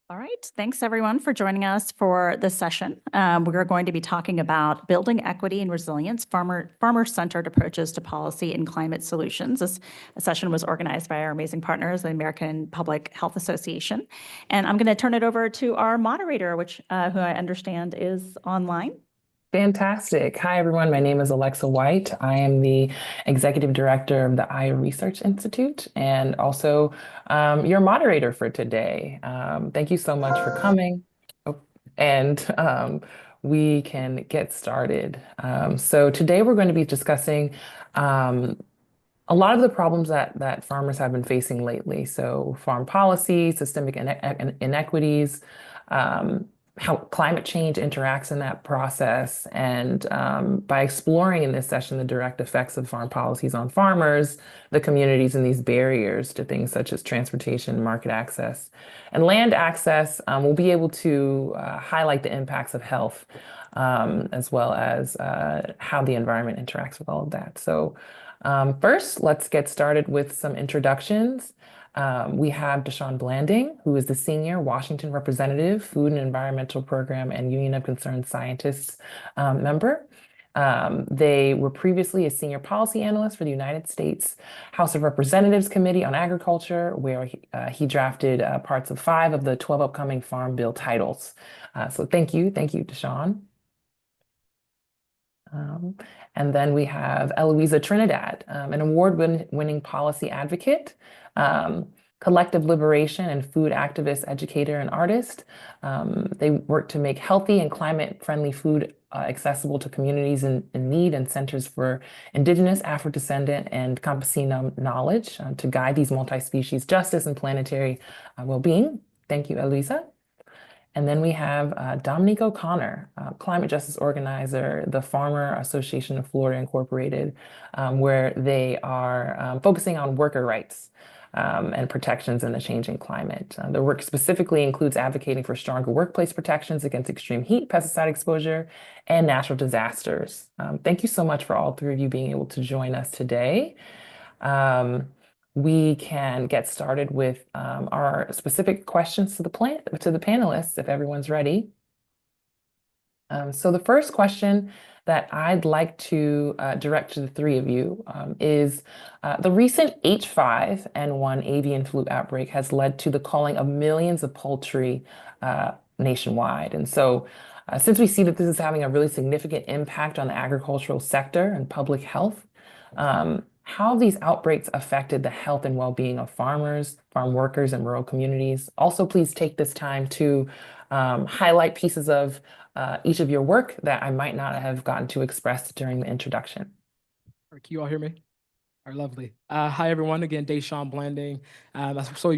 All right, thanks everyone for joining us for this session. We're going to be talking about building equity and resilience, farmer-centered approaches to policy and climate solutions. This session was organized by our amazing partners, the American Public Health Association. And I'm going to turn it over to our moderator, who I understand is online. Fantastic. Hi, everyone. My name is Alexa White. I am the Executive Director of the Iowa Research Institute and also your moderator for today. Thank you so much for coming. Oh, and we can get started. So today we're going to be discussing a lot of the problems that farmers have been facing lately. So farm policy, systemic inequities, how climate change interacts in that process. And by exploring in this session the direct effects of farm policies on farmers, the communities, and these barriers to things such as transportation, market access, and land access, we'll be able to highlight the impacts of health, as well as how the environment interacts with all of that. So first, let's get started with some introductions. We have DeShawn Blanding, who is the Senior Washington Representative, Food and Environmental Program and Union of Concerned Scientists member. They were previously a Senior Policy Analyst for the United States House of Representatives Committee on Agriculture, where he drafted parts of 5 of the 12 upcoming Farm Bill titles. So thank you, DeShawn. And then we have Eloísa Trinidad, an award-winning policy advocate, collective liberation and food activist, educator, and artist. They work to make healthy and climate-friendly food accessible to communities in need and centers for Indigenous, Afro-descendant, and Campesino knowledge to guide these multi-species justice and planetary well-being. Thank you, Eloísa. And then we have Dominique O'Connor, climate justice organizer, the Farmer Association of Florida Incorporated, where they are focusing on worker rights and protections in the changing climate. Their work specifically includes advocating for stronger workplace protections against extreme heat, pesticide exposure, and natural disasters. Thank you so much for all 3 of you being able to join us today. We can get started with our specific questions to the panelists, if everyone's ready. So the first question that I'd like to direct to the 3 of you is the recent H5N1 avian flu outbreak has led to the culling of millions of poultry nationwide. And so since we see that this is having a really significant impact on the agricultural sector and public health, how have these outbreaks affected the health and well-being of farmers, farm workers, and rural communities? Also, please take this time to highlight pieces of each of your work that I might not have gotten to express during the introduction. Can you all hear me? All right, lovely. Hi, everyone. Again, DeShawn Blanding. So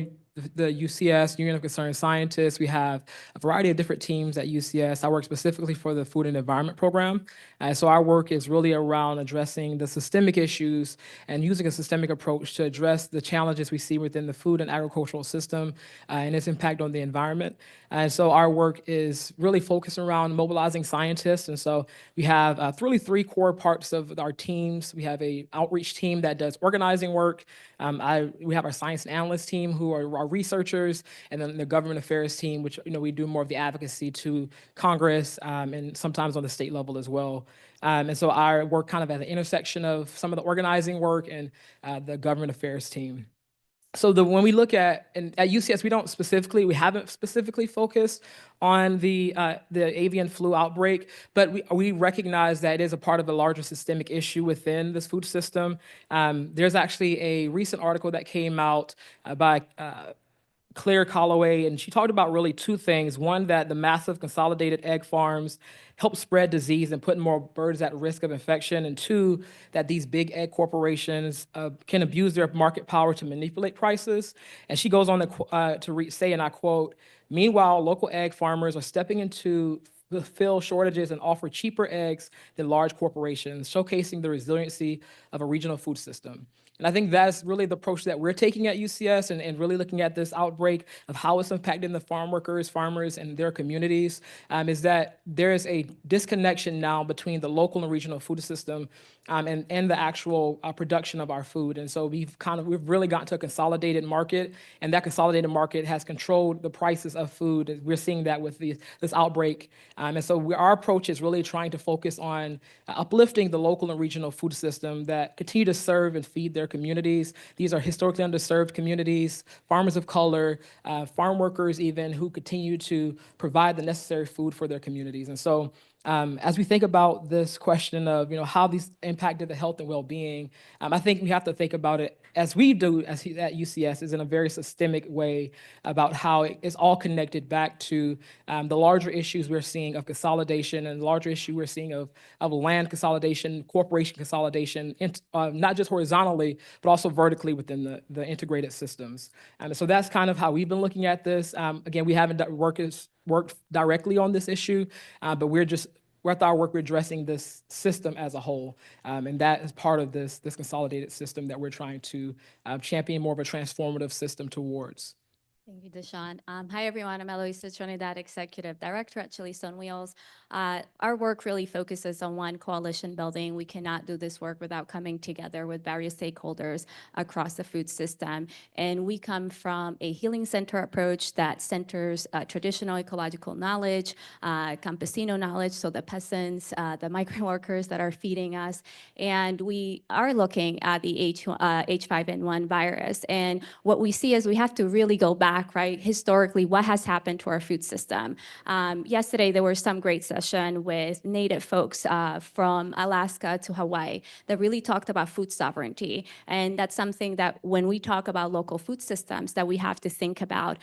the UCS, Union of Concerned Scientists, we have a variety of different teams at UCS. I work specifically for the Food and Environment Program. So our work is really around addressing the systemic issues and using a systemic approach to address the challenges we see within the food and agricultural system and its impact on the environment. And so our work is really focused around mobilizing scientists. And so we have really 3 core parts of our teams. We have an outreach team that does organizing work. We have our science and analyst team who are our researchers, and then the government affairs team, which we do more of the advocacy to Congress and sometimes on the state level as well. And so I work kind of at the intersection of some of the organizing work and the government affairs team. So when we look at UCS, we haven't specifically focused on the avian flu outbreak, but we recognize that it is a part of a larger systemic issue within this food system. There's actually a recent article that came out by Claire Calloway, and she talked about really 2 things. One, that the massive consolidated egg farms help spread disease and put more birds at risk of infection. And 2, that these big egg corporations can abuse their market power to manipulate prices. And she goes on to say, and I quote, "Meanwhile, local egg farmers are stepping into fill shortages and offer cheaper eggs than large corporations, showcasing the resiliency of a regional food system." And I think that's really the approach that we're taking at UCS and really looking at this outbreak of how it's impacting the farm workers, farmers, and their communities, is that there is a disconnection now between the local and regional food system and the actual production of our food. And so we've really gotten to a consolidated market, and that consolidated market has controlled the prices of food. We're seeing that with this outbreak. And so our approach is really trying to focus on uplifting the local and regional food system that continue to serve and feed their communities. These are historically underserved communities, farmers of color, farm workers even, who continue to provide the necessary food for their communities. And so as we think about this question of how these impacted the health and well-being, I think we have to think about it as we do at UCS is in a very systemic way about how it's all connected back to the larger issues we're seeing of consolidation and the larger issue we're seeing of land consolidation, corporation consolidation, not just horizontally, but also vertically within the integrated systems. And so that's kind of how we've been looking at this. Again, we haven't worked directly on this issue, but with our work, we're addressing this system as a whole. And that is part of this consolidated system that we're trying to champion more of a transformative system towards. Thank you, DeShawn. Hi, everyone. I'm Eloísa, Trinidad Executive Director at Chili's on Wheels. Our work really focuses on one, coalition building. We cannot do this work without coming together with various stakeholders across the food system. And we come from a healing center approach that centers traditional ecological knowledge, campesino knowledge, so the peasants, the migrant workers that are feeding us. And we are looking at the H5N1 virus. And what we see is we have to really go back, right? Historically, what has happened to our food system? Yesterday, there was some great session with Native folks from Alaska to Hawaii that really talked about food sovereignty. And that's something that when we talk about local food systems that we have to think about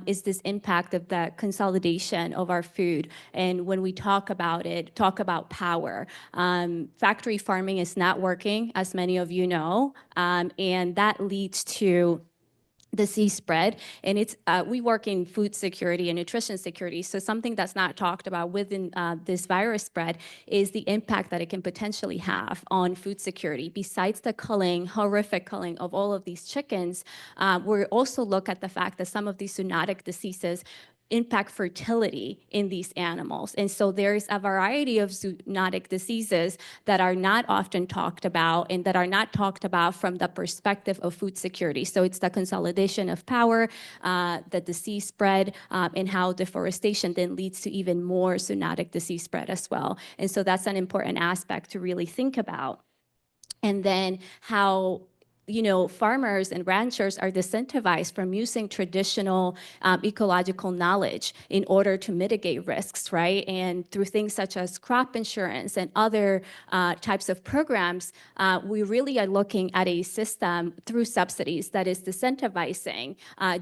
is this impact of the consolidation of our food. And when we talk about it, talk about power. Factory farming is not working, as many of you know, and that leads to disease spread. And it's we work in food security and nutrition security. So something that's not talked about within this virus spread is the impact that it can potentially have on food security. Besides the culling, horrific culling of all of these chickens, we also look at the fact that some of these zoonotic diseases impact fertility in these animals. And so there's a variety of zoonotic diseases that are not often talked about and that are not talked about from the perspective of food security. So it's the consolidation of power, the disease spread, and how deforestation then leads to even more zoonotic disease spread as well. And so that's an important aspect to really think about. And then how farmers and ranchers are disincentivized from using traditional ecological knowledge in order to mitigate risks, right? And through things such as crop insurance and other types of programs, we really are looking at a system through subsidies that is disincentivizing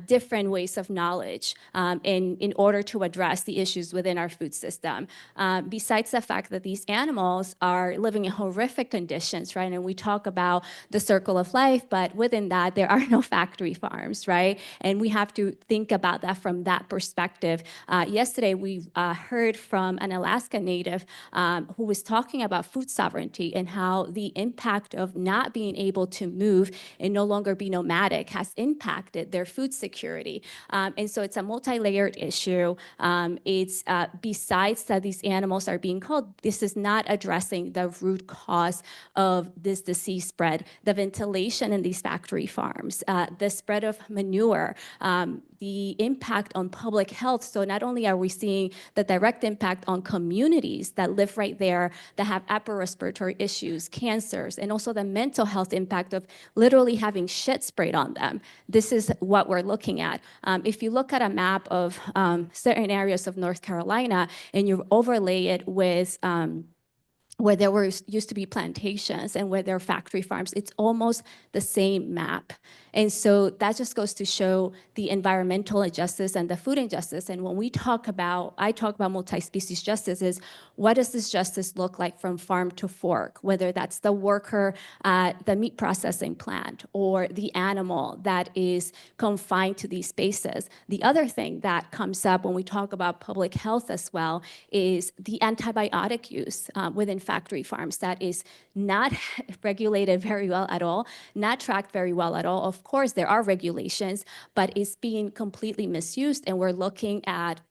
different ways of knowledge in order to address the issues within our food system. Besides the fact that these animals are living in horrific conditions, right? And we talk about the circle of life, but within that, there are no factory farms, right? And we have to think about that from that perspective. Yesterday, we heard from an Alaska Native who was talking about food sovereignty and how the impact of not being able to move and no longer be nomadic has impacted their food security. And so it's a multi-layered issue. It's besides that these animals are being culled, this is not addressing the root cause of this disease spread, the ventilation in these factory farms, the spread of manure, the impact on public health. So not only are we seeing the direct impact on communities that live right there that have upper respiratory issues, cancers, and also the mental health impact of literally having shit sprayed on them. This is what we're looking at. If you look at a map of certain areas of North Carolina and you overlay it with where there used to be plantations and where there are factory farms, it's almost the same map. And so that just goes to show the environmental injustice and the food injustice. And when I talk about multi-species justice, is what does this justice look like from farm to fork, whether that's the worker at the meat processing plant or the animal that is confined to these spaces. The other thing that comes up when we talk about public health as well is the antibiotic use within factory farms that is not regulated very well at all, not tracked very well at all. Of course, there are regulations, but it's being completely misused, and we're looking at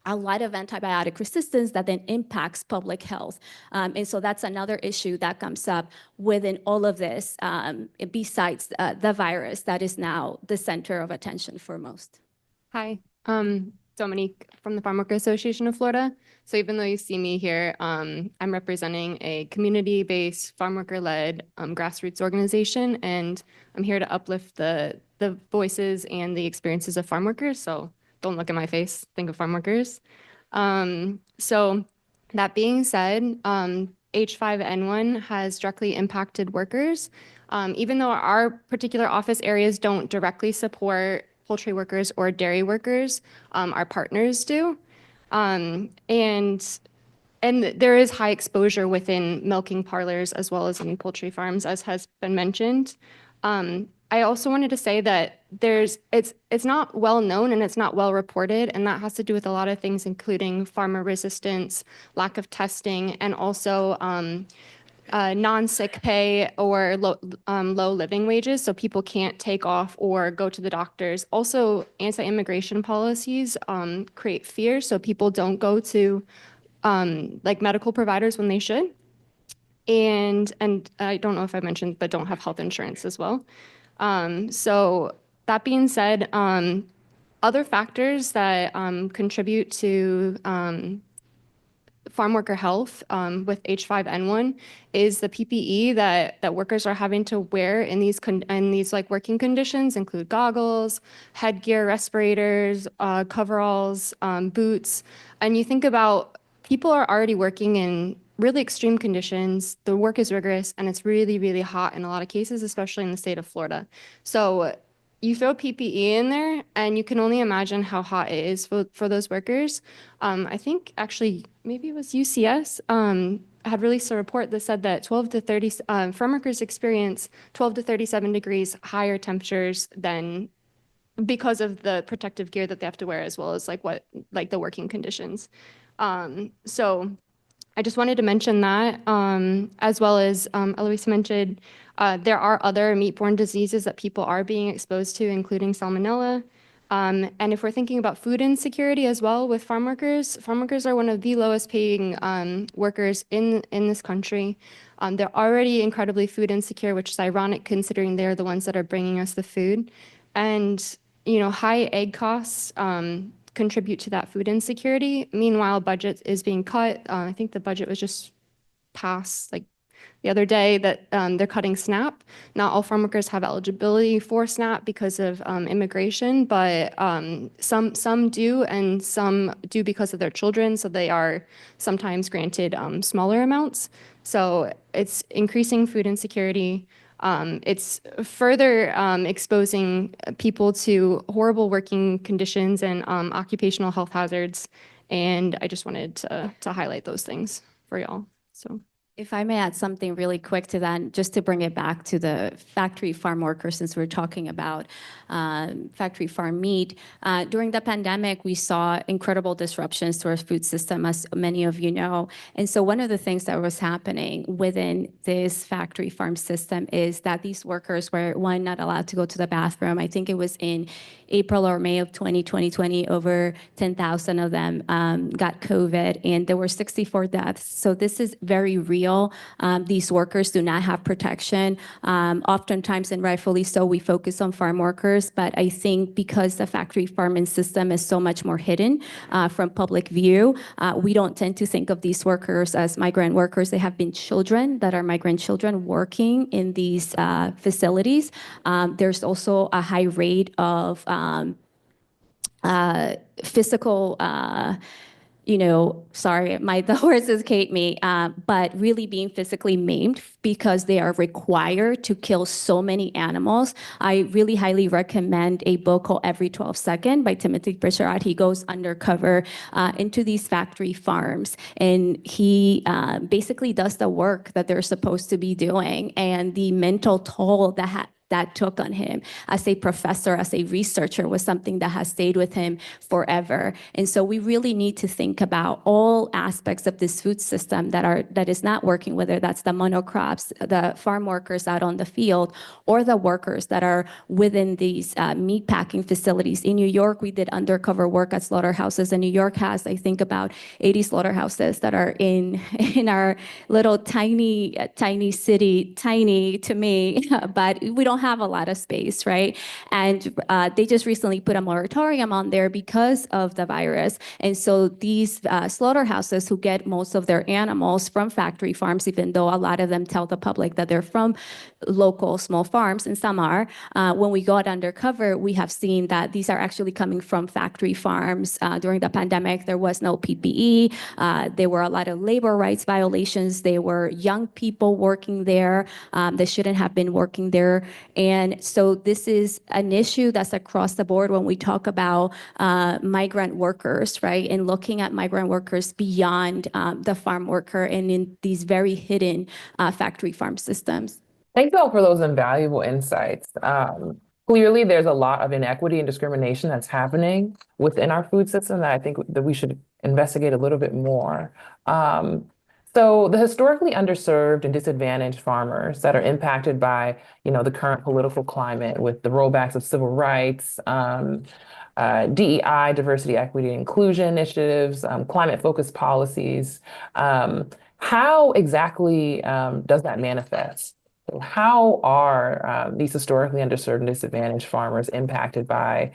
a lot of antibiotic resistance that then impacts public health. And so that's another issue that comes up within all of this, besides the virus that is now the center of attention for most. Hi, Dominique from the Farmworker Association of Florida. So even though you see me here, I'm representing a community-based, farmworker-led grassroots organization, and I'm here to uplift the voices and the experiences of farm workers. So don't look at my face, think of farm workers. So that being said, H5N1 has directly impacted workers. Even though our particular office areas don't directly support poultry workers or dairy workers, our partners do. And there is high exposure within milking parlors as well as in poultry farms, as has been mentioned. I also wanted to say that it's not well known and it's not well reported, and that has to do with a lot of things, including farmer resistance, lack of testing, and also non-sick pay or low living wages, so people can't take off or go to the doctors. Also, anti-immigration policies create fear, so people don't go to like medical providers when they should. And I don't know if I mentioned, but don't have health insurance as well. So that being said, other factors that contribute to farm worker health with H5N1 is the PPE that workers are having to wear in these like working conditions include goggles, headgear, respirators, coveralls, boots. And you think about people are already working in really extreme conditions. The work is rigorous and it's really, really hot in a lot of cases, especially in the state of Florida. So you throw PPE in there and you can only imagine how hot it is for those workers. I think actually maybe it was UCS had released a report that said that 12 to 30 farm workers experience 12 to 37 degrees higher temperatures than because of the protective gear that they have to wear, as well as like the working conditions. So I just wanted to mention that, as well as Eloísa mentioned, there are other meat-borne diseases that people are being exposed to, including salmonella. And if we're thinking about food insecurity as well with farm workers are one of the lowest paying workers in this country. They're already incredibly food insecure, which is ironic considering they're the ones that are bringing us the food. And, high egg costs contribute to that food insecurity. Meanwhile, budget is being cut. I think the budget was just passed like the other day that they're cutting SNAP. Not all farm workers have eligibility for SNAP because of immigration, but some do, and some do because of their children. So they are sometimes granted smaller amounts. So it's increasing food insecurity. It's further exposing people to horrible working conditions and occupational health hazards. And I just wanted to highlight those things for y'all. So. If I may add something really quick to that, just to bring it back to the factory farm workers, since we're talking about factory farm meat. During the pandemic, we saw incredible disruptions to our food system, as many of you know. And so one of the things that was happening within this factory farm system is that these workers were, one, not allowed to go to the bathroom. I think it was in April or May of 2020, over 10,000 of them got COVID, and there were 64 deaths. So this is very real. These workers do not have protection. Oftentimes, and rightfully so, we focus on farm workers, but I think because the factory farming system is so much more hidden from public view, we don't tend to think of these workers as migrant workers. They have been children that are migrant children working in these facilities. There's also a high rate of physical, sorry, the words escape me, but really being physically maimed because they are required to kill so many animals. I really highly recommend a book called Every 12 Seconds by Timothy Bridgerard. He goes undercover into these factory farms, and he basically does the work that they're supposed to be doing, and the mental toll that took on him as a professor, as a researcher, was something that has stayed with him forever. And so we really need to think about all aspects of this food system that is not working, whether that's the monocrops, the farm workers out on the field, or the workers that are within these meat packing facilities. In New York, we did undercover work at slaughterhouses, and New York has, I think, about 80 slaughterhouses that are in our little tiny city, tiny to me, but we don't have a lot of space, right? And they just recently put a moratorium on there because of the virus. And so these slaughterhouses who get most of their animals from factory farms, even though a lot of them tell the public that they're from local small farms, and some are, when we go out undercover, we have seen that these are actually coming from factory farms. During the pandemic, there was no PPE. There were a lot of labor rights violations. There were young people working there that shouldn't have been working there. And so this is an issue that's across the board when we talk about migrant workers, right? And looking at migrant workers beyond the farm worker and in these very hidden factory farm systems. Thank you all for those invaluable insights. Clearly, there's a lot of inequity and discrimination that's happening within our food system that I think that we should investigate a little bit more. So the historically underserved and disadvantaged farmers that are impacted by, the current political climate with the rollbacks of civil rights, DEI, diversity, equity, and inclusion initiatives, climate-focused policies. How exactly does that manifest? How are these historically underserved and disadvantaged farmers impacted by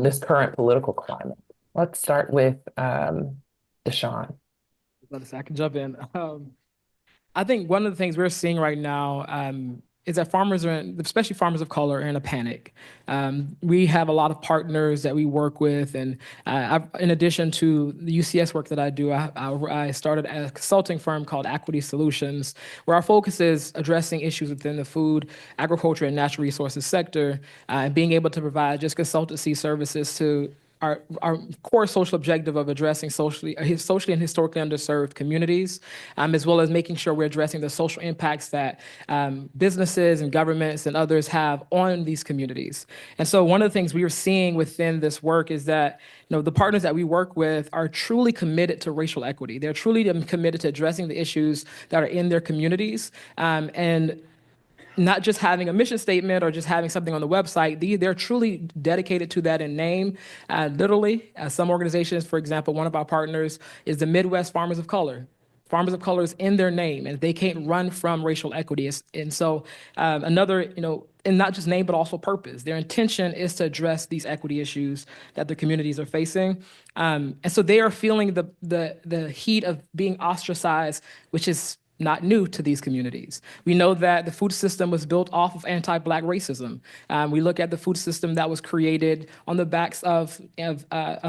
this current political climate? Let's start with DeShawn. I can jump in. I think one of the things we're seeing right now is that farmers especially farmers of color, are in a panic. We have a lot of partners that we work with, and in addition to the UCS work that I do, I started a consulting firm called Equity Solutions, where our focus is addressing issues within the food, agriculture, and natural resources sector, and being able to provide just consultancy services to our core social objective of addressing socially and historically underserved communities, as well as making sure we're addressing the social impacts that businesses and governments and others have on these communities. And so one of the things we are seeing within this work is that the partners that we work with are truly committed to racial equity. They're truly committed to addressing the issues that are in their communities, and not just having a mission statement or just having something on the website. They're truly dedicated to that in name, literally. Some organizations, for example, one of our partners is the Midwest Farmers of Color. Farmers of Color is in their name, and they can't run from racial equity. And so another, and not just name, but also purpose. Their intention is to address these equity issues that the communities are facing. And so they are feeling the heat of being ostracized, which is not new to these communities. We know that the food system was built off of anti-Black racism. We look at the food system that was created on the backs of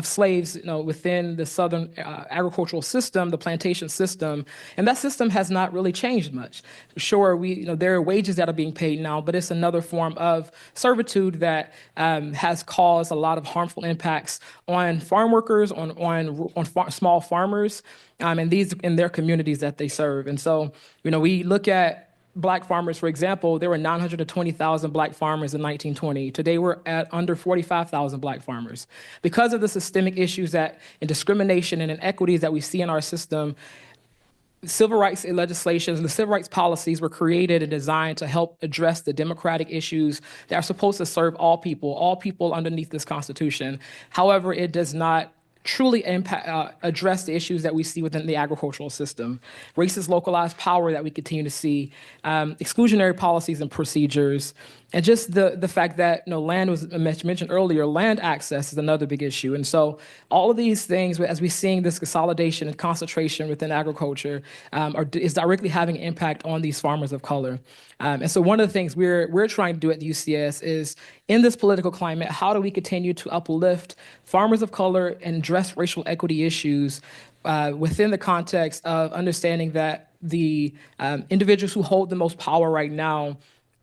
slaves, within the Southern agricultural system, the plantation system, and that system has not really changed much. Sure, there are wages that are being paid now, but it's another form of servitude that has caused a lot of harmful impacts on farm workers, on small farmers, and these in their communities that they serve. And so, we look at Black farmers, for example. There were 920,000 Black farmers in 1920. Today, we're at under 45,000 Black farmers. Because of the systemic issues and discrimination and inequities that we see in our system, civil rights legislation and the civil rights policies were created and designed to help address the democratic issues that are supposed to serve all people underneath this Constitution. However, it does not truly address the issues that we see within the agricultural system. Racist localized power that we continue to see, exclusionary policies and procedures, and just the fact that land was mentioned earlier. Land access is another big issue. And so all of these things, as we're seeing this consolidation and concentration within agriculture, is directly having an impact on these farmers of color. And so one of the things we're trying to do at the UCS is, in this political climate, how do we continue to uplift farmers of color and address racial equity issues within the context of understanding that the individuals who hold the most power right now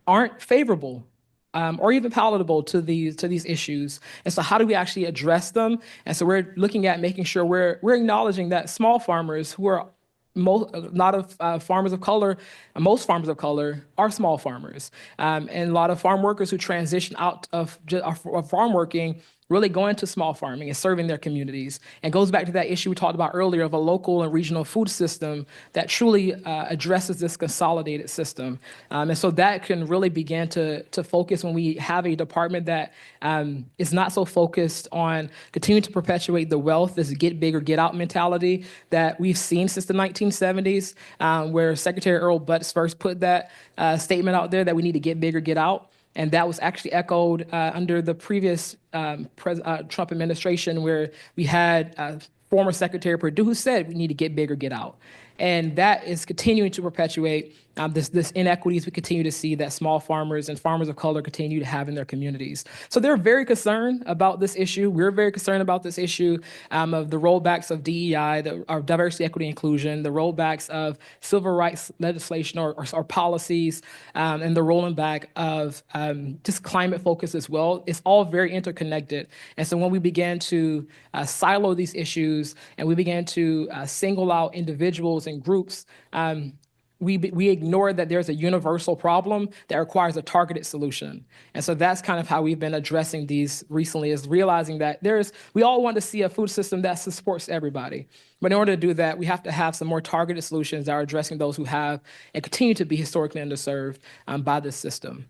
aren't favorable or even palatable to these issues. And so how do we actually address them? And so we're looking at making sure we're acknowledging that small farmers who are a lot of farmers of color, most farmers of color are small farmers. And a lot of farm workers who transition out of farm working really go into small farming and serving their communities. And goes back to that issue we talked about earlier of a local and regional food system that truly addresses this consolidated system. And so that can really begin to focus when we have a department that is not so focused on continuing to perpetuate the wealth, this get big or get out mentality that we've seen since the 1970s, where Secretary Earl Butz first put that statement out there that we need to get big or get out. And that was actually echoed under the previous Trump administration, where we had former Secretary Perdue who said we need to get big or get out. And that is continuing to perpetuate this inequities we continue to see that small farmers and farmers of color continue to have in their communities. So they're very concerned about this issue. We're very concerned about this issue of the rollbacks of DEI, our diversity, equity, inclusion, the rollbacks of civil rights legislation or policies, and the rolling back of just climate focus as well. It's all very interconnected. And so when we began to silo these issues and we began to single out individuals and groups, we ignore that there's a universal problem that requires a targeted solution. And so that's kind of how we've been addressing these recently, is realizing that we all want to see a food system that supports everybody. But in order to do that, we have to have some more targeted solutions that are addressing those who have and continue to be historically underserved by this system.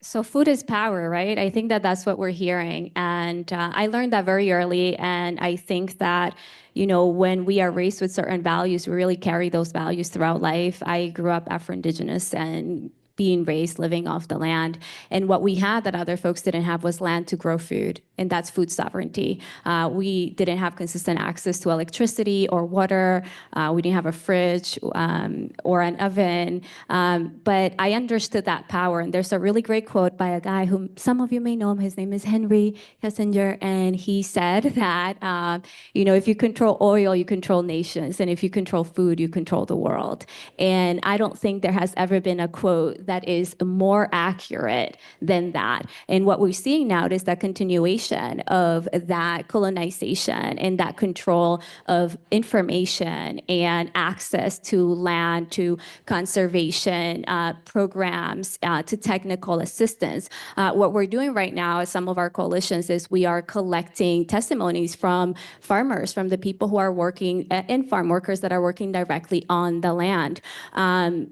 So food is power, right? I think that that's what we're hearing. And I learned that very early. And I think that, when we are raised with certain values, we really carry those values throughout life. I grew up Afro-Indigenous and being raised living off the land. And what we had that other folks didn't have was land to grow food, and that's food sovereignty. We didn't have consistent access to electricity or water. We didn't have a fridge or an oven. But I understood that power. And there's a really great quote by a guy who some of you may know him. His name is Henry Kissinger. And he said that, if you control oil, you control nations. And if you control food, you control the world. And I don't think there has ever been a quote that is more accurate than that. And what we're seeing now is that continuation of that colonization and that control of information and access to land, to conservation programs, to technical assistance. What we're doing right now at some of our coalitions is we are collecting testimonies from farmers, from the people who are working in farm workers that are working directly on the land.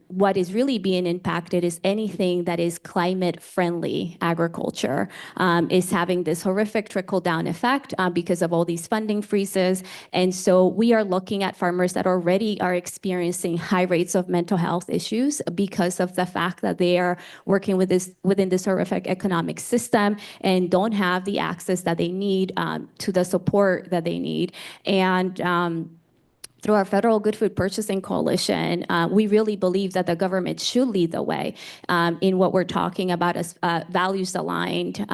What is really being impacted is anything that is climate-friendly agriculture is having this horrific trickle-down effect because of all these funding freezes. And so we are looking at farmers that already are experiencing high rates of mental health issues because of the fact that they are working within this horrific economic system and don't have the access that they need to the support that they need. And through our Federal Good Food Purchasing Coalition, we really believe that the government should lead the way in what we're talking about as values-aligned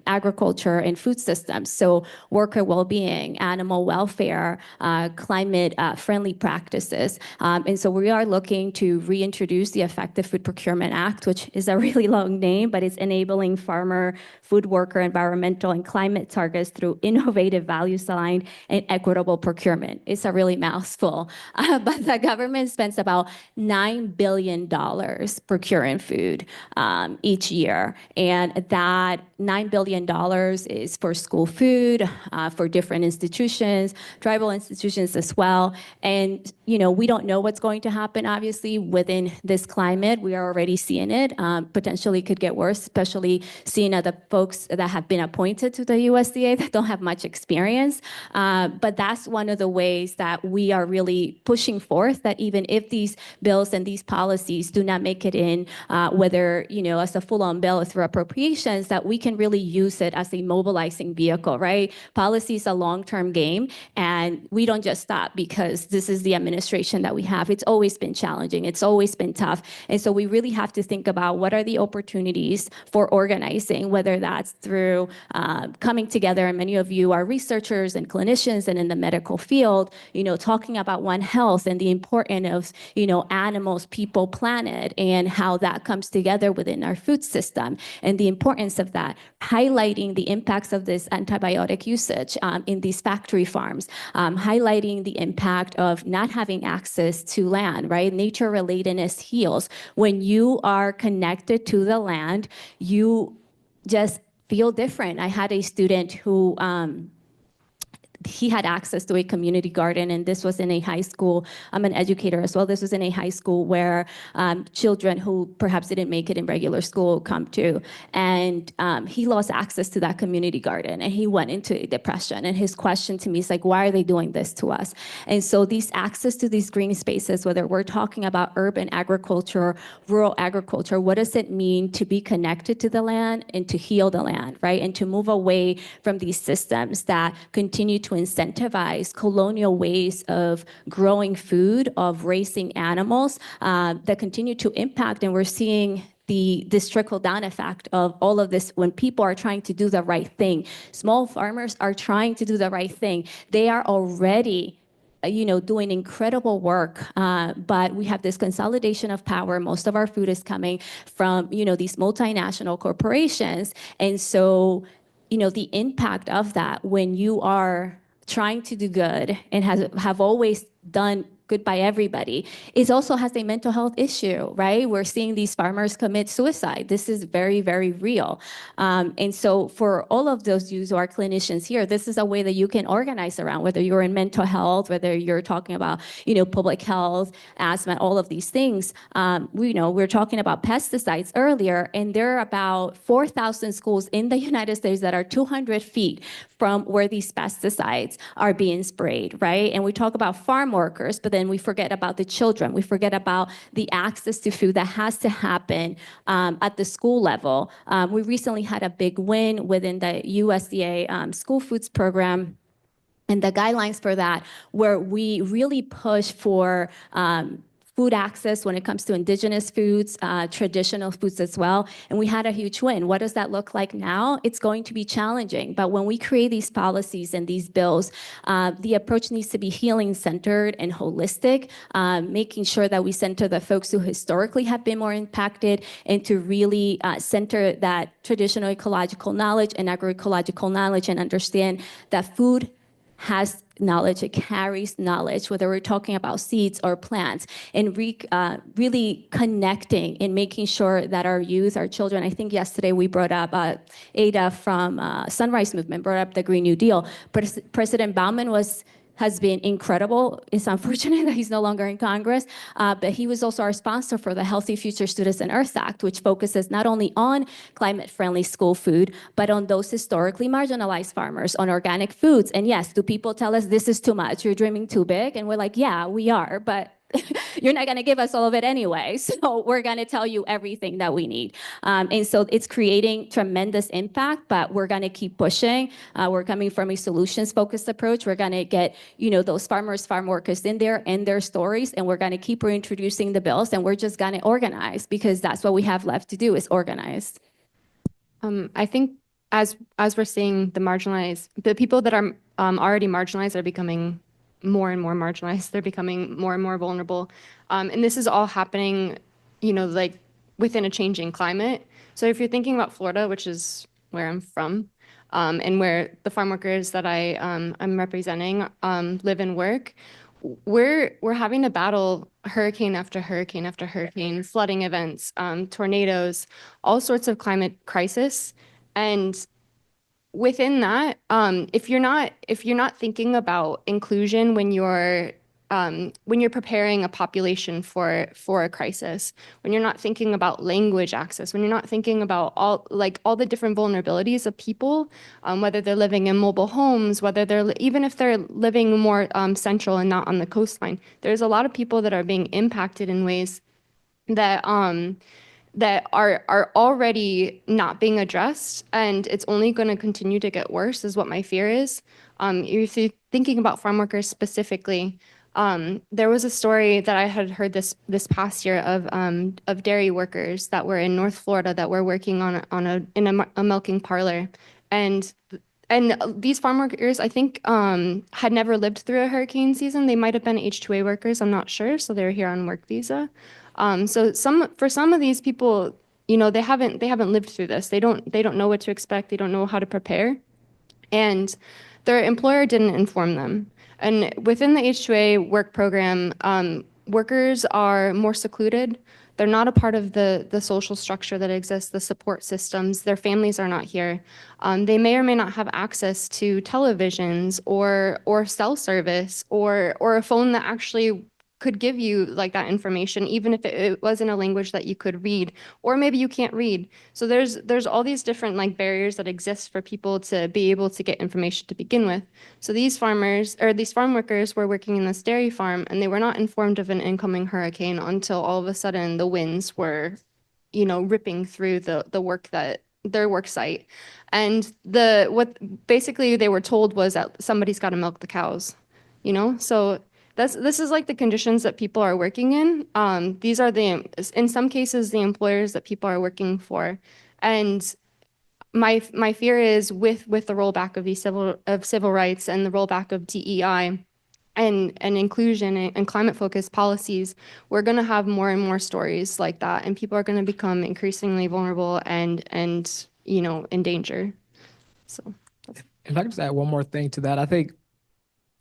agriculture and food systems. So worker well-being, animal welfare, climate-friendly practices. And so we are looking to reintroduce the Effective Food Procurement Act, which is a really long name, but it's enabling farmer, food worker, environmental, and climate targets through innovative values-aligned and equitable procurement. It's a really mouthful. But the government spends about $9 billion procuring food each year. And that $9 billion is for school food, for different institutions, tribal institutions as well. And, we don't know what's going to happen, obviously, within this climate. We are already seeing it. Potentially could get worse, especially seeing the folks that have been appointed to the USDA that don't have much experience. But that's one of the ways that we are really pushing forth, that even if these bills and these policies do not make it in, whether, as a full-on bill or through appropriations, that we can really use it as a mobilizing vehicle, right? Policy is a long-term game, and we don't just stop because this is the administration that we have. It's always been challenging. It's always been tough. And so we really have to think about what are the opportunities for organizing, whether that's through coming together, and many of you are researchers and clinicians and in the medical field, talking talking about One Health and the importance of, animals, people, planet, and how that comes together within our food system and the importance of that, highlighting the impacts of this antibiotic usage in these factory farms, highlighting the impact of not having access to land, right? Nature relatedness heals. When you are connected to the land, you just feel different. I had a student who he had access to a community garden, and this was in a high school. I'm an educator as well. This was in a high school where children who perhaps didn't make it in regular school come to, and he lost access to that community garden, and he went into a depression. And his question to me is like, why are they doing this to us? And so these access to these green spaces, whether we're talking about urban agriculture, rural agriculture, what does it mean to be connected to the land and to heal the land, right? And to move away from these systems that continue to incentivize colonial ways of growing food, of raising animals that continue to impact. And we're seeing this trickle-down effect of all of this when people are trying to do the right thing. Small farmers are trying to do the right thing. They are already doing incredible work, but we have this consolidation of power. Most of our food is coming from, these multinational corporations. And so, the impact of that when you are trying to do good and have always done good by everybody, it also has a mental health issue, right? We're seeing these farmers commit suicide. This is very, very real. And so for all of those you who are clinicians here, this is a way that you can organize around, whether you're in mental health, whether you're talking about, public health, asthma, all of these things. We're talking about pesticides earlier, and there are about 4,000 schools in the United States that are 200 feet from where these pesticides are being sprayed, right? And we talk about farm workers, but then we forget about the children. We forget about the access to food that has to happen at the school level. We recently had a big win within the USDA school foods program and the guidelines for that, where we really push for food access when it comes to indigenous foods, traditional foods as well. And we had a huge win. What does that look like now? It's going to be challenging. But when we create these policies and these bills, the approach needs to be healing-centered and holistic, making sure that we center the folks who historically have been more impacted and to really center that traditional ecological knowledge and agroecological knowledge and understand that food has knowledge, it carries knowledge, whether we're talking about seeds or plants, and really connecting and making sure that our youth, our children, I think yesterday we brought up, Ada from Sunrise Movement brought up the Green New Deal. President Bauman has been incredible. It's unfortunate that he's no longer in Congress, but he was also our sponsor for the Healthy Future Students and Earth Act, which focuses not only on climate-friendly school food, but on those historically marginalized farmers, on organic foods. And yes, do people tell us this is too much, you're dreaming too big? And we're like, yeah, we are, but you're not going to give us all of it anyway. So we're going to tell you everything that we need. And so it's creating tremendous impact, but we're going to keep pushing. We're coming from a solutions-focused approach. We're going to get, those farmers, farm workers in there and their stories, and we're going to keep reintroducing the bills, and we're just going to organize because that's what we have left to do is organize. I think as we're seeing the people that are already marginalized are becoming more and more marginalized. They're becoming more and more vulnerable. And this is all happening, like within a changing climate. So if you're thinking about Florida, which is where I'm from, and where the farm workers that I'm representing live and work, we're having to battle hurricane after hurricane after hurricane, flooding events, tornadoes, all sorts of climate crisis. And within that, if you're not thinking about inclusion when you're preparing a population for a crisis, when you're not thinking about language access, when you're not thinking about all the different vulnerabilities of people, whether they're living in mobile homes, even if they're living more central and not on the coastline, there's a lot of people that are being impacted in ways that are already not being addressed, and it's only going to continue to get worse is what my fear is. If you're thinking about farm workers specifically, there was a story that I had heard this past year of dairy workers that were in North Florida that were working in a milking parlor, and these farm workers, I think, had never lived through a hurricane season. They might have been H-2A workers, I'm not sure. So they're here on work visa. So for some of these people, you know, they haven't lived through this. They don't know what to expect. They don't know how to prepare. And their employer didn't inform them. And within the H-2A work program, workers are more secluded. They're not a part of the social structure that exists, the support systems. Their families are not here. They may or may not have access to televisions or cell service or a phone that actually could give you like that information, even if it was in a language that you could read, or maybe you can't read. So there's all these different like barriers that exist for people to be able to get information to begin with. So these farmers or these farm workers were working in this dairy farm, and they were not informed of an incoming hurricane until all of a sudden the winds were, you know, ripping through their work site. And what basically they were told was that somebody's got to milk the cows, you know? So this is like the conditions that people are working in. These are in some cases, the employers that people are working for. And my fear is with the rollback of these civil rights and the rollback of DEI and inclusion and climate focused policies, we're going to have more and more stories like that, and people are going to become increasingly vulnerable and you know, in danger. So If I could just add one more thing to that, I think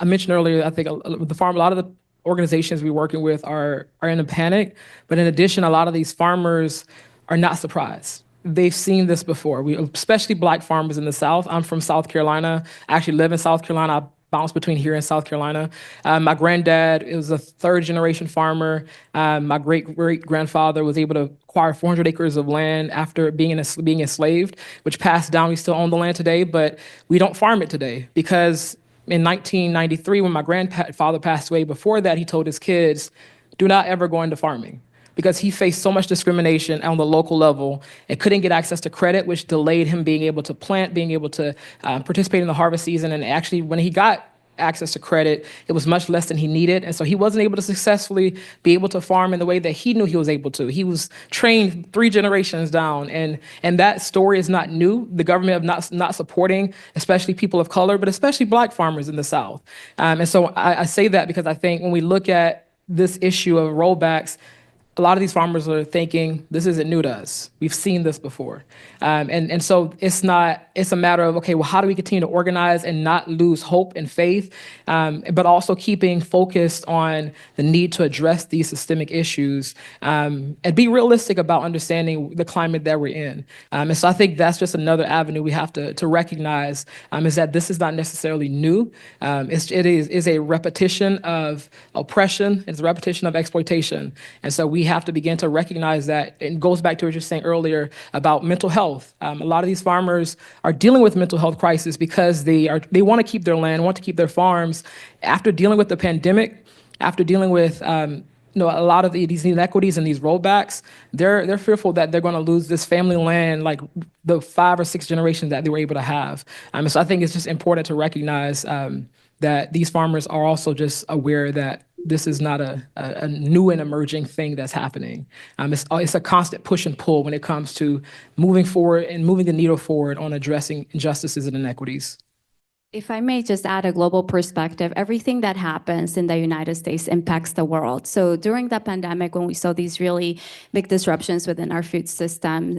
I mentioned earlier, I think a lot of the organizations we're working with are in a panic, but in addition, a lot of these farmers are not surprised. They've seen this before. Especially Black farmers in the South. I'm from South Carolina. I actually live in South Carolina. I bounce between here and South Carolina. My granddad was a third-generation farmer. My great-great-grandfather was able to acquire 400 acres of land after being enslaved, which passed down. We still own the land today, but we don't farm it today because in 1993, when my grandfather passed away, before that, he told his kids, do not ever go into farming, because he faced so much discrimination on the local level and couldn't get access to credit, which delayed him being able to plant, being able to participate in the harvest season. And actually, when he got access to credit, it was much less than he needed. And so he wasn't able to successfully be able to farm in the way that he knew he was able to. He was trained 3 generations down. And that story is not new. The government of not supporting, especially people of color, but especially Black farmers in the South. And so I say that because I think when we look at this issue of rollbacks, a lot of these farmers are thinking, this isn't new to us. We've seen this before. And so it's a matter of, okay, well, how do we continue to organize and not lose hope and faith, but also keeping focused on the need to address these systemic issues and be realistic about understanding the climate that we're in. And so I think that's just another avenue we have to recognize is that this is not necessarily new. It is a repetition of oppression. It's a repetition of exploitation. And so we have to begin to recognize that. It goes back to what you were saying earlier about mental health. A lot of these farmers are dealing with mental health crisis because they want to keep their land, want to keep their farms. After dealing with the pandemic, after dealing with a lot of these inequities and these rollbacks, they're fearful that they're going to lose this family land, like the 5 or 6 generations that they were able to have. So I think it's just important to recognize that these farmers are also just aware that this is not a new and emerging thing that's happening. It's a constant push and pull when it comes to moving forward and moving the needle forward on addressing injustices and inequities. If I may just add a global perspective, everything that happens in the United States impacts the world. So during the pandemic, when we saw these really big disruptions within our food system,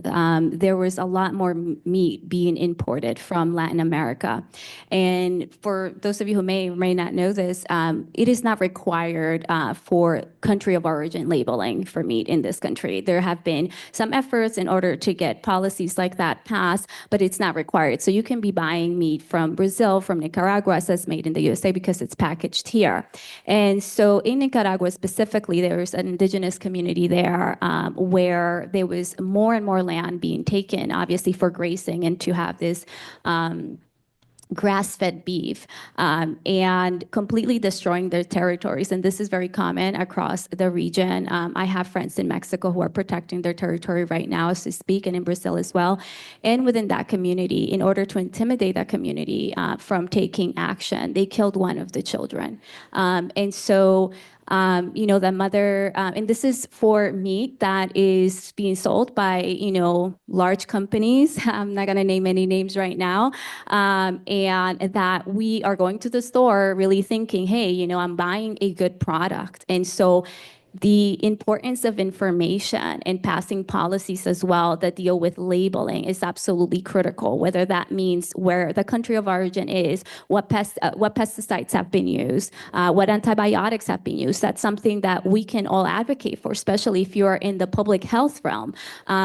there was a lot more meat being imported from Latin America. And for those of you who may or may not know this, it is not required for country of origin labeling for meat in this country. There have been some efforts in order to get policies like that passed, but it's not required. So you can be buying meat from Brazil, from Nicaragua, says made in the USA because it's packaged here. And so in Nicaragua specifically, there's an indigenous community there where there was more and more land being taken, obviously for grazing and to have this grass-fed beef and completely destroying their territories. And this is very common across the region. I have friends in Mexico who are protecting their territory right now as we speak, and in Brazil as well. And within that community, in order to intimidate that community from taking action, they killed one of the children. And so and this is for meat that is being sold by, large companies. I'm not going to name any names right now. And that we are going to the store really thinking, hey, I'm buying a good product. And so the importance of information and passing policies as well that deal with labeling is absolutely critical, whether that means where the country of origin is, what pesticides have been used, what antibiotics have been used. That's something that we can all advocate for, especially if you're in the public health realm,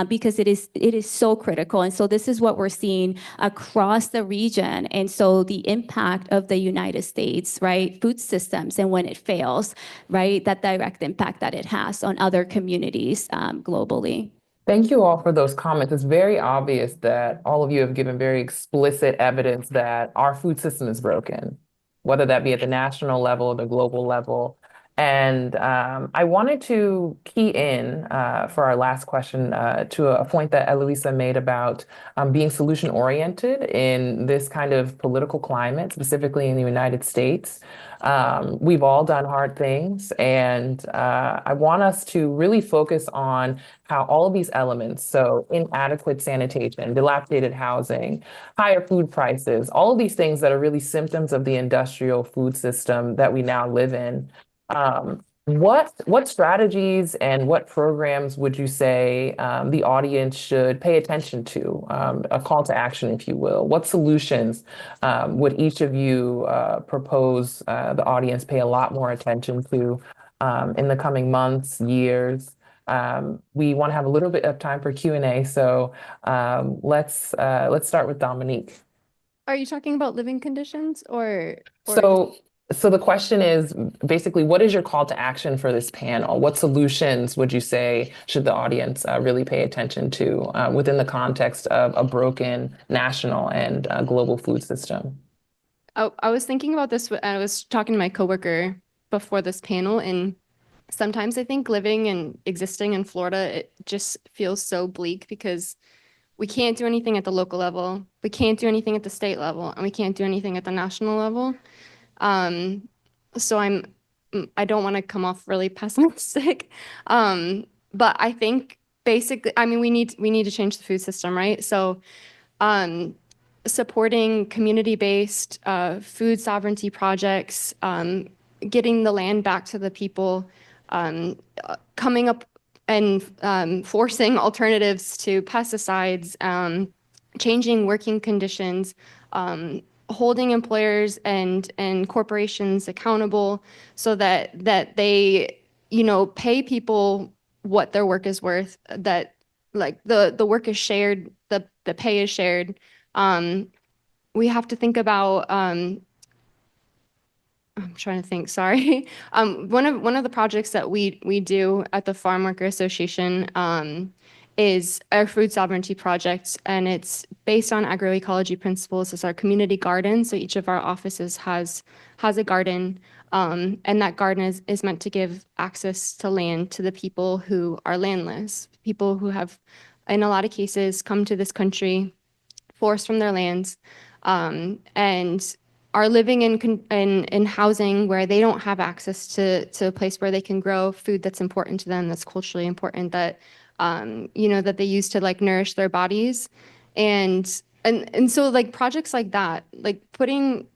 because it is so critical. And so this is what we're seeing across the region. And so the impact of the United States, right, food systems, and when it fails, right, that direct impact that it has on other communities globally. Thank you all for those comments. It's very obvious that all of you have given very explicit evidence that our food system is broken, whether that be at the national level or the global level. And I wanted to key in for our last question to a point that Eloísa made about being solution oriented in this kind of political climate, specifically in the United States. We've all done hard things, and I want us to really focus on how all of these elements, so inadequate sanitation, dilapidated housing, higher food prices, all of these things that are really symptoms of the industrial food system that we now live in. What strategies and what programs would you say the audience should pay attention to? A call to action, if you will. What solutions would each of you propose the audience pay a lot more attention to in the coming months, years? We want to have a little bit of time for Q&A, so let's start with Dominique. Are you talking about living conditions or? So the question is basically, what is your call to action for this panel? What solutions would you say should the audience really pay attention to within the context of a broken national and global food system? I was thinking about this. I was talking to my coworker before this panel, and sometimes I think living and existing in Florida, it just feels so bleak because we can't do anything at the local level. We can't do anything at the state level, and we can't do anything at the national level. So I don't want to come off really pessimistic. But I think basically, I mean, we need to change the food system, right? So, supporting community-based, food sovereignty projects, getting the land back to the people, coming up and, forcing alternatives to pesticides, changing working conditions, holding employers and corporations accountable so that they, pay people what their work is worth, that like the work is shared, the pay is shared. We have to think about, I'm trying to think, sorry. One of the projects that we do at the Farmworker Association is our food sovereignty project, and it's based on agroecology principles. It's our community garden. So each of our offices has a garden, and that garden is meant to give access to land to the people who are landless, people who have, in a lot of cases, come to this country forced from their lands, and are living in housing where they don't have access to a place where they can grow food that's important to them, that's culturally important, that that they use to like nourish their bodies. And so like projects like that, like putting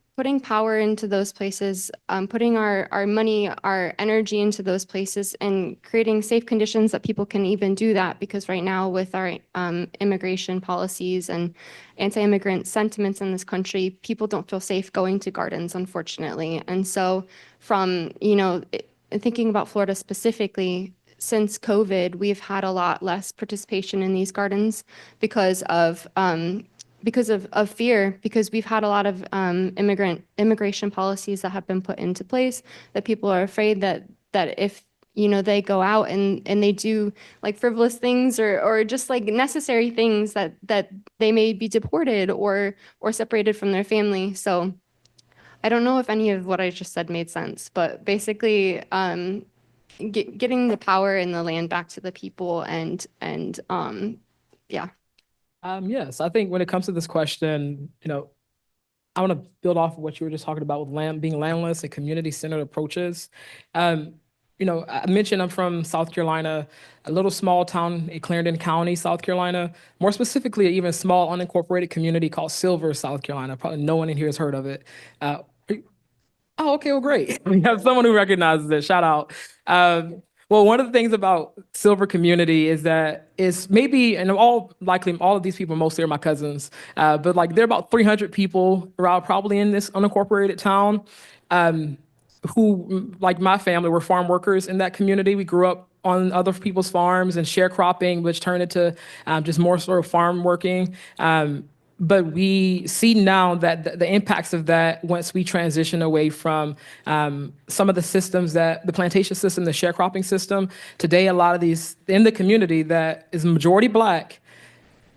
power into those places, putting our money, our energy into those places, and creating safe conditions that people can even do that. Because right now with our immigration policies and anti-immigrant sentiments in this country, people don't feel safe going to gardens, unfortunately. And so from, thinking about Florida specifically, since COVID, we've had a lot less participation in these gardens because of fear, because we've had a lot of immigration policies that have been put into place, that people are afraid that if they go out and they do like frivolous things or just like necessary things, that they may be deported or separated from their family. So I don't know if any of what I just said made sense, but basically getting the power and the land back to the people and yeah. Yes, I think when it comes to this question, I want to build off of what you were just talking about with being landless and community-centered approaches. I mentioned I'm from South Carolina, a little small town in Clarendon County, South Carolina. More specifically, even a small unincorporated community called Silver, South Carolina. Probably no one in here has heard of it. Oh, okay, well, great. We have someone who recognizes it. Shout out. Well, one of the things about Silver community is that it's maybe, and all of these people mostly are my cousins, but like there are about 300 people around probably in this unincorporated town who, like my family, were farm workers in that community. We grew up on other people's farms and sharecropping, which turned into just more sort of farm working. But we see now that the impacts of that once we transition away from some of the systems the plantation system, the sharecropping system. Today, a lot of these in the community that is majority Black,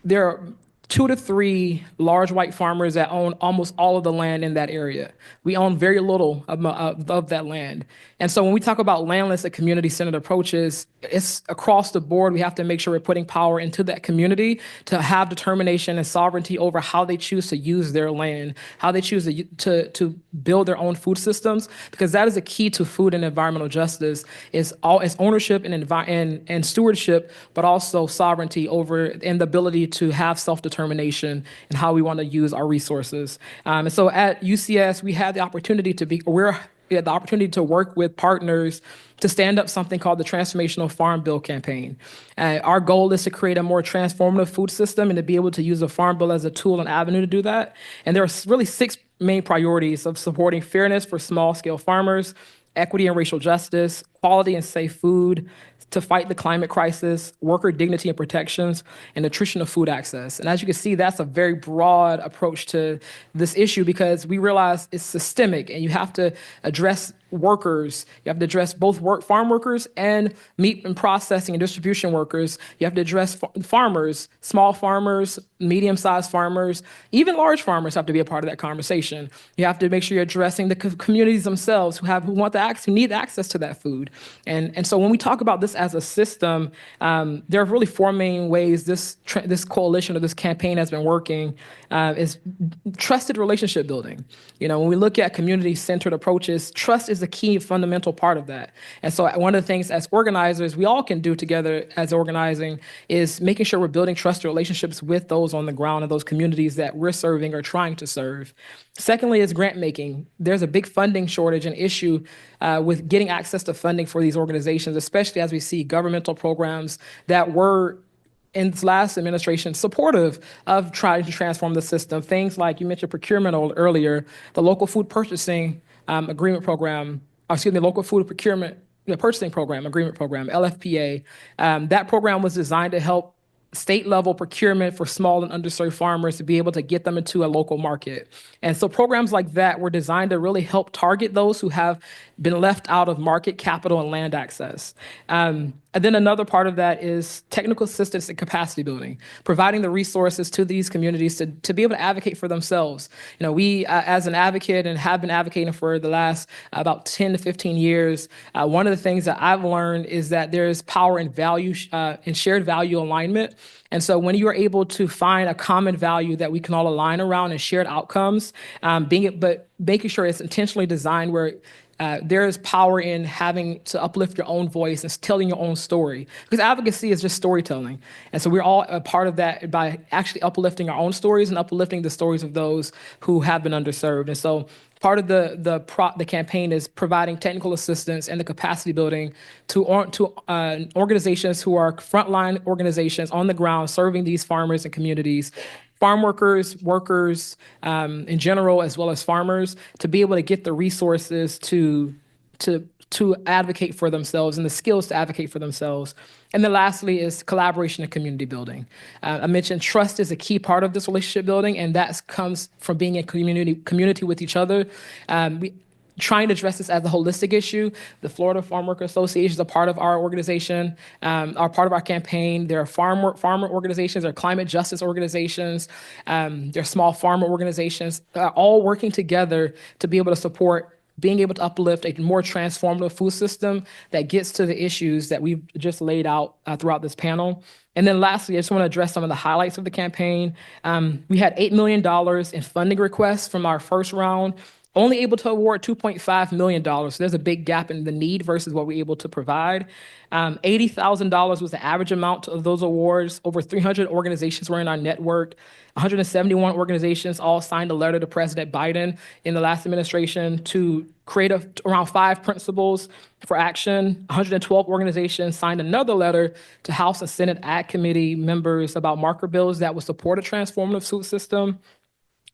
there are 2 to 3 large white farmers that own almost all of the land in that area. We own very little of that land. And so when we talk about landless and community-centered approaches, it's across the board. We have to make sure we're putting power into that community to have determination and sovereignty over how they choose to use their land, how they choose to build their own food systems, because that is a key to food and environmental justice, is ownership and stewardship, but also sovereignty over and the ability to have self-determination and how we want to use our resources. And so at UCS, we had the opportunity to work with partners to stand up something called the Transformational Farm Bill campaign. Our goal is to create a more transformative food system and to be able to use the Farm Bill as a tool and avenue to do that. And there are really 6 main priorities of supporting fairness for small-scale farmers, equity and racial justice, quality and safe food, to fight the climate crisis, worker dignity and protections, and nutritional food access. And as you can see, that's a very broad approach to this issue because we realize it's systemic and you have to address workers. You have to address both farm workers and meat and processing and distribution workers. You have to address farmers, small farmers, medium-sized farmers, even large farmers have to be a part of that conversation. You have to make sure you're addressing the communities themselves who need access to that food. And so when we talk about this as a system, there are really 4 main ways this coalition or this campaign has been working. Is trusted relationship building. When we look at community-centered approaches, trust is a key fundamental part of that. And so one of the things as organizers we all can do together as organizing is making sure we're building trusted relationships with those on the ground and those communities that we're serving or trying to serve. Secondly is grant making. There's a big funding shortage and issue with getting access to funding for these organizations, especially as we see governmental programs that were in this last administration supportive of trying to transform the system. Things like you mentioned procurement earlier, the local food purchasing agreement program, local food procurement purchasing program, agreement program, LFPA. That program was designed to help state-level procurement for small and underserved farmers to be able to get them into a local market. And so programs like that were designed to really help target those who have been left out of market capital and land access. And then another part of that is technical assistance and capacity building, providing the resources to these communities to be able to advocate for themselves. We, as an advocate and have been advocating for the last about 10 to 15 years, one of the things that I've learned is that there's power in value and shared value alignment. And so when you are able to find a common value that we can all align around and shared outcomes, but making sure it's intentionally designed where there is power in having to uplift your own voice and telling your own story. Because advocacy is just storytelling. And so we're all a part of that by actually uplifting our own stories and uplifting the stories of those who have been underserved. And so part of the campaign is providing technical assistance and the capacity building to organizations who are frontline organizations on the ground serving these farmers and communities, farm workers in general, as well as farmers, to be able to get the resources to advocate for themselves and the skills to advocate for themselves. And then lastly is collaboration and community building. I mentioned trust is a key part of this relationship building, and that comes from being in community with each other. Trying to address this as a holistic issue. The Florida Farmworker Association is a part of our organization, are part of our campaign. There are farmer organizations, there are climate justice organizations, there are small farmer organizations, all working together to be able to support being able to uplift a more transformative food system that gets to the issues that we've just laid out throughout this panel. And then lastly, I just want to address some of the highlights of the campaign. We had $8 million in funding requests from our first round. only able to award $2.5 million. So there's a big gap in the need versus what we're able to provide. $80,000 was the average amount of those awards. Over 300 organizations were in our network. 171 organizations all signed a letter to President Biden in the last administration to create around 5 principles for action. 112 organizations signed another letter to House and Senate Ag Committee members about marker bills that would support a transformative food system.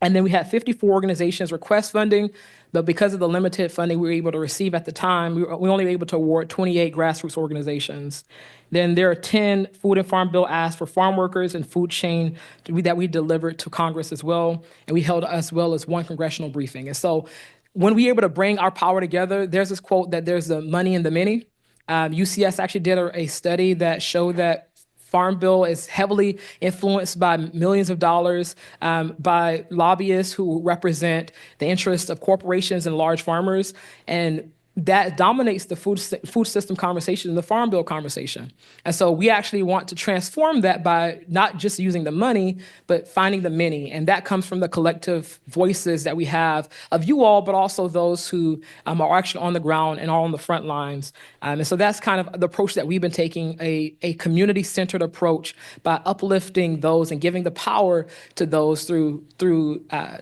And then we had 54 organizations request funding, but because of the limited funding we were able to receive at the time, we only were able to award 28 grassroots organizations. Then there are 10 Food and Farm Bill asks for farm workers and food chain that we delivered to Congress as well. And we held as well as 1 congressional briefing. And so when we're able to bring our power together, there's this quote that there's the money in the many. UCS actually did a study that showed that Farm Bill is heavily influenced by millions of dollars by lobbyists who represent the interests of corporations and large farmers. And that dominates the food system conversation and the Farm Bill conversation. And so we actually want to transform that by not just using the money, but finding the many. And that comes from the collective voices that we have of you all, but also those who are actually on the ground and are on the front lines. And so that's kind of the approach that we've been taking, a community-centered approach by uplifting those and giving the power to those through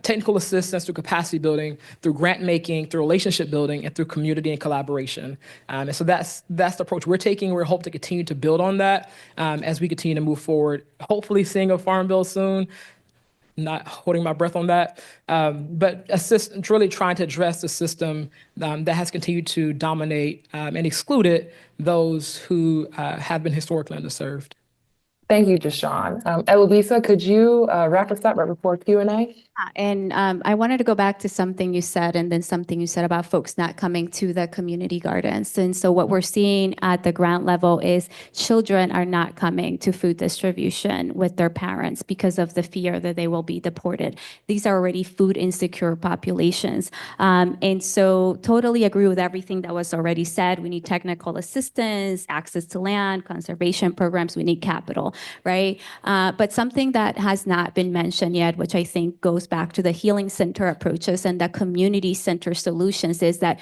technical assistance, through capacity building, through grant making, through relationship building, and through community and collaboration. And so that's the approach we're taking. We hope to continue to build on that as we continue to move forward, hopefully seeing a farm bill soon. Not holding my breath on that, but really trying to address the system that has continued to dominate and excluded those who have been historically underserved. Thank you, DeShawn. Eloísa, could you wrap us up right before Q&A? And I wanted to go back to something you said, and then something you said about folks not coming to the community gardens. And so what we're seeing at the ground level is children are not coming to food distribution with their parents because of the fear that they will be deported. These are already food insecure populations. And so totally agree with everything that was already said. We need technical assistance, access to land, conservation programs, we need capital, right? But something that has not been mentioned yet, which I think goes back to the healing center approaches and the community center solutions, is that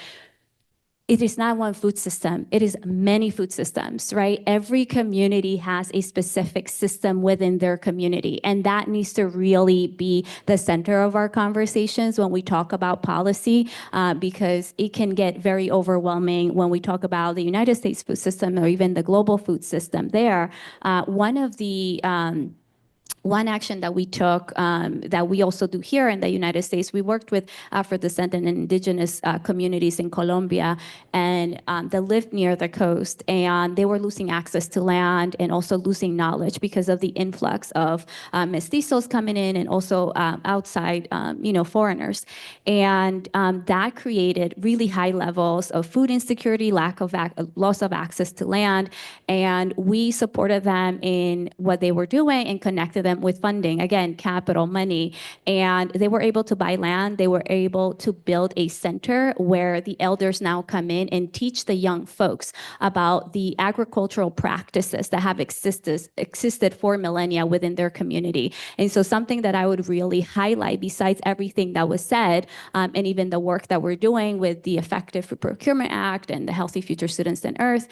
it is not one food system. It is many food systems, right? Every community has a specific system within their community. And that needs to really be the center of our conversations when we talk about policy, because it can get very overwhelming when we talk about the United States food system or even the global food system there. One action that we took, that we also do here in the United States, we worked with Afro-descendant and indigenous communities in Colombia and that lived near the coast, and they were losing access to land and also losing knowledge because of the influx of mestizos coming in and also outside, foreigners. And that created really high levels of food insecurity, loss of access to land, and we supported them in what they were doing and connected them with funding, again, capital, money, and they were able to buy land. They were able to build a center where the elders now come in and teach the young folks about the agricultural practices that have existed for millennia within their community. And so something that I would really highlight, besides everything that was said, and even the work that we're doing with the Effective Food Procurement Act and the Healthy Future Students on Earth,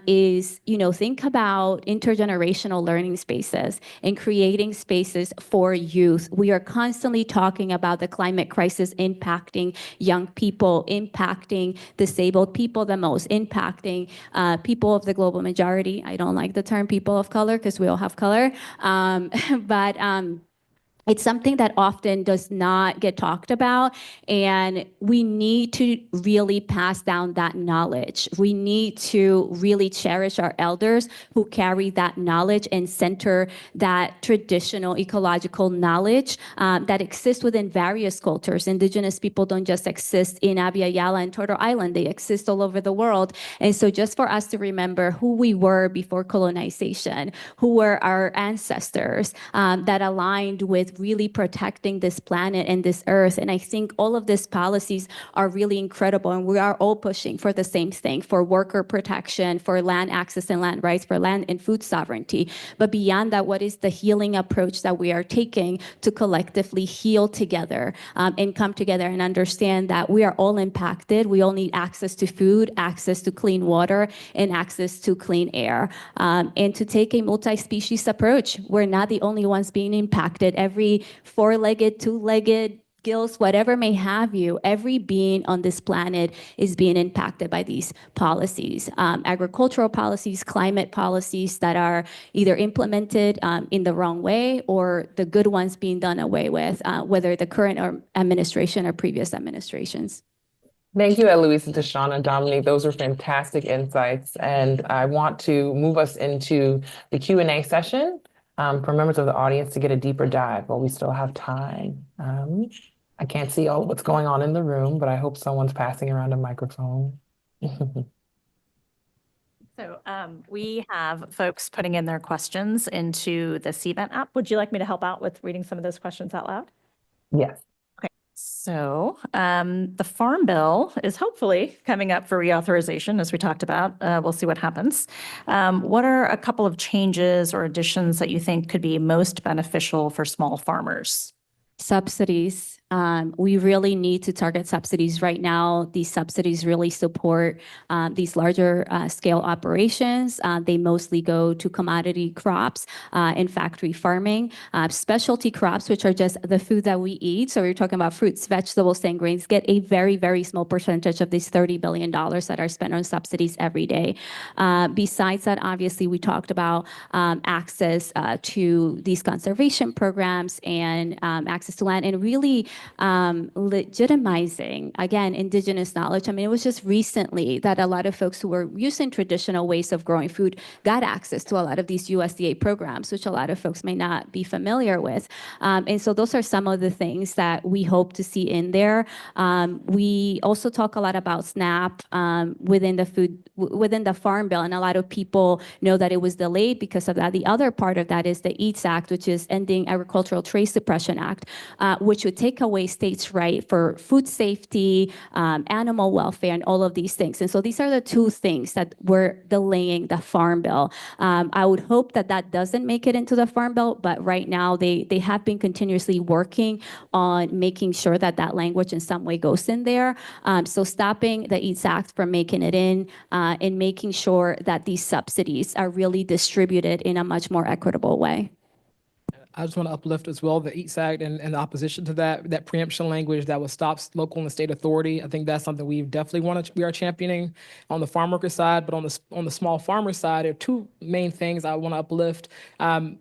is, think about intergenerational learning spaces and creating spaces for youth. We are constantly talking about the climate crisis impacting young people, impacting disabled people the most, impacting people of the global majority. I don't like the term people of color because we all have color, but it's something that often does not get talked about, and we need to really pass down that knowledge. We need to really cherish our elders who carry that knowledge and center that traditional ecological knowledge that exists within various cultures. Indigenous people don't just exist in Abya Yala and Turtle Island, they exist all over the world. And so just for us to remember who we were before colonization, who were our ancestors that aligned with really protecting this planet and this earth. And I think all of these policies are really incredible. And we are all pushing for the same thing, for worker protection, for land access and land rights, for land and food sovereignty. But beyond that, what is the healing approach that we are taking to collectively heal together and come together and understand that we are all impacted. We all need access to food, access to clean water, and access to clean air. And to take a multi-species approach. We're not the only ones being impacted. Every four-legged, two-legged, gills, whatever may have you, every being on this planet is being impacted by these policies, agricultural policies, climate policies that are either implemented in the wrong way or the good ones being done away with, whether the current administration or previous administrations. Thank you, Eloísa, DeShawn, and Dominique. Those are fantastic insights. And I want to move us into the Q&A session for members of the audience to get a deeper dive while we still have time. I can't see all what's going on in the room, but I hope someone's passing around a microphone. So we have folks putting in their questions into the CVent app. Would you like me to help out with reading some of those questions out loud? Yes. So the Farm Bill is hopefully coming up for reauthorization, as we talked about. We'll see what happens. What are a couple of changes or additions that you think could be most beneficial for small farmers? Subsidies. We really need to target subsidies right now. These subsidies really support these larger scale operations. They mostly go to commodity crops and factory farming. Specialty crops, which are just the food that we eat. So we're talking about fruits, vegetables, and grains, get a very, very small percentage of these $30 billion that are spent on subsidies every day. Besides that, obviously, we talked about access to these conservation programs and access to land, and really legitimizing, again, indigenous knowledge. I mean, it was just recently that a lot of folks who were using traditional ways of growing food got access to a lot of these USDA programs, which a lot of folks may not be familiar with. And so those are some of the things that we hope to see in there. We also talk a lot about SNAP within the Farm Bill, and a lot of people know that it was delayed because of that. The other part of that is the EATS Act, which is Ending Agricultural Trade Suppression Act, which would take away states' right for food safety, animal welfare, and all of these things. And so these are the two things that were delaying the Farm Bill. I would hope that that doesn't make it into the Farm Bill, but right now they have been continuously working on making sure that that language in some way goes in there. So stopping the EATS Act from making it in and making sure that these subsidies are really distributed in a much more equitable way. I just want to uplift as well the EATS Act and the opposition to that preemption language that would stop local and state authority. I think that's something we definitely we are championing on the farm worker side, but on the small farmer side, there are two main things I want to uplift.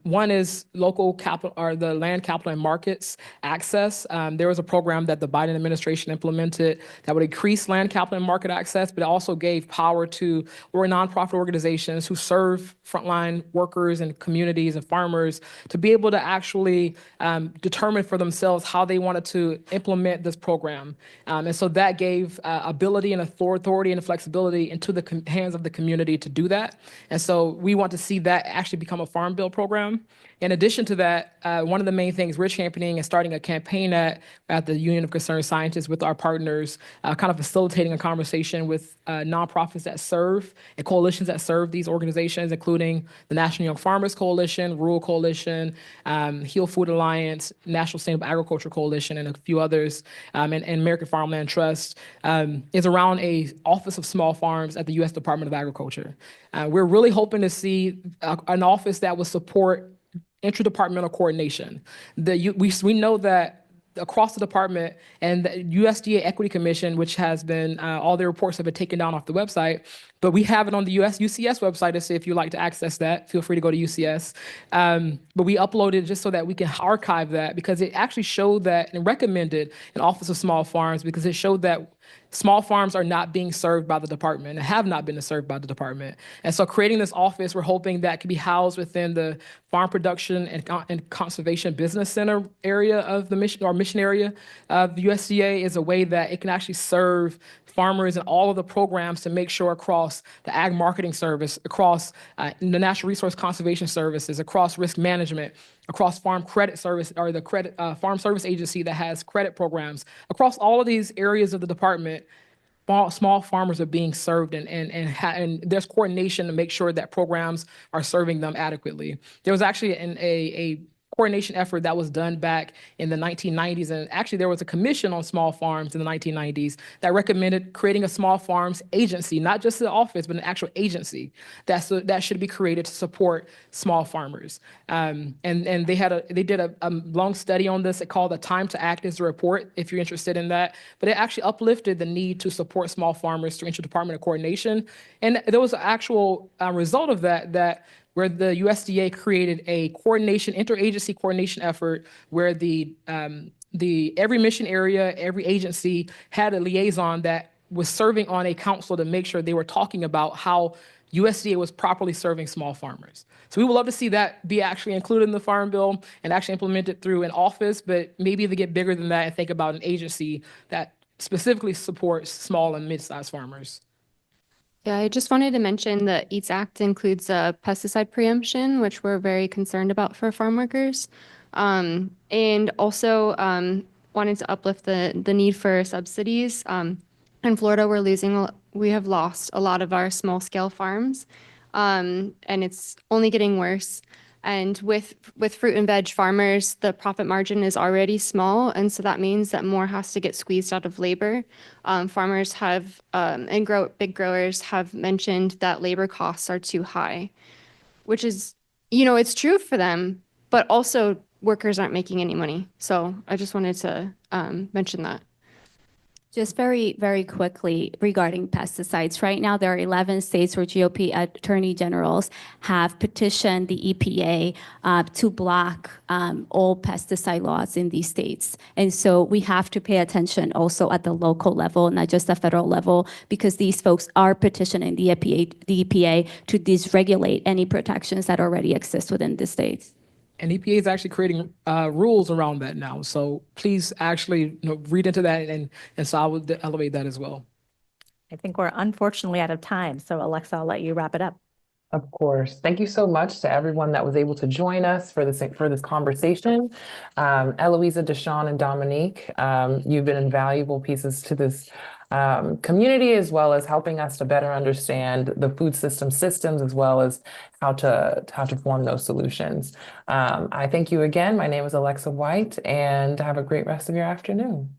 One is local capital, or the land capital and markets access. There was a program that the Biden administration implemented that would increase land capital and market access, but it also gave power to nonprofit organizations who serve frontline workers and communities and farmers to be able to actually determine for themselves how they wanted to implement this program. And so that gave ability and authority and flexibility into the hands of the community to do that. And so we want to see that actually become a Farm Bill program. In addition to that, one of the main things we're championing and starting a campaign at the Union of Concerned Scientists with our partners, kind of facilitating a conversation with nonprofits that serve and coalitions that serve these organizations, including the National Young Farmers Coalition, Rural Coalition, Heal Food Alliance, National Sustainable Agriculture Coalition, and a few others, and American Farmland Trust, is around a Office of Small Farms at the U.S. Department of Agriculture. We're really hoping to see an office that will support interdepartmental coordination. We know that across the department and the USDA Equity Commission, which has been, all their reports have been taken down off the website, but we have it on the UCS website. So if you'd like to access that, feel free to go to UCS. But we uploaded it just so that we can archive that, because it actually showed that and recommended an Office of Small Farms, because it showed that small farms are not being served by the department and have not been served by the department. And so creating this office, we're hoping that can be housed within the Farm Production and Conservation Business Center area of the mission area of the USDA, is a way that it can actually serve farmers and all of the programs to make sure across the Ag Marketing Service, across the Natural Resource Conservation Services, across risk management, across Farm Credit Service or the credit Farm Service Agency that has credit programs. Across all of these areas of the department, small farmers are being served, and there's coordination to make sure that programs are serving them adequately. There was actually a coordination effort that was done back in the 1990s. And actually, there was a commission on small farms in the 1990s that recommended creating a small farms agency, not just an office, but an actual agency that should be created to support small farmers. And they did a long study on this. It called the Time to Act is the report, if you're interested in that. But it actually uplifted the need to support small farmers through interdepartmental coordination. And there was an actual result of that where the USDA created a interagency coordination effort where every mission area, every agency had a liaison that was serving on a council to make sure they were talking about how USDA was properly serving small farmers. So we would love to see that be actually included in the Farm Bill and actually implemented through an office, but maybe they get bigger than that and think about an agency that specifically supports small and mid-sized farmers. Yeah, I just wanted to mention the EATS Act includes pesticide preemption, which we're very concerned about for farm workers. And also wanted to uplift the need for subsidies. In Florida, we have lost a lot of our small scale farms, and it's only getting worse. And with fruit and veg farmers, the profit margin is already small. And so that means that more has to get squeezed out of labor. Farmers have, big growers have mentioned that labor costs are too high, which is, it's true for them, but also workers aren't making any money. So I just wanted to mention that. Just very, very quickly regarding pesticides. Right now, there are 11 states where GOP attorney generals have petitioned the EPA to block all pesticide laws in these states. And so we have to pay attention also at the local level, not just the federal level, because these folks are petitioning the EPA to dysregulate any protections that already exist within the states. And EPA is actually creating rules around that now. So please actually read into that, and so I would elevate that as well. I think we're unfortunately out of time. So Alexa, I'll let you wrap it up. Of course. Thank you so much to everyone that was able to join us for this conversation. Eloísa, DeShawn, and Dominique, you've been invaluable pieces to this community, as well as helping us to better understand the food systems as well as how to form those solutions. I thank you again. My name is Alexa White, and have a great rest of your afternoon.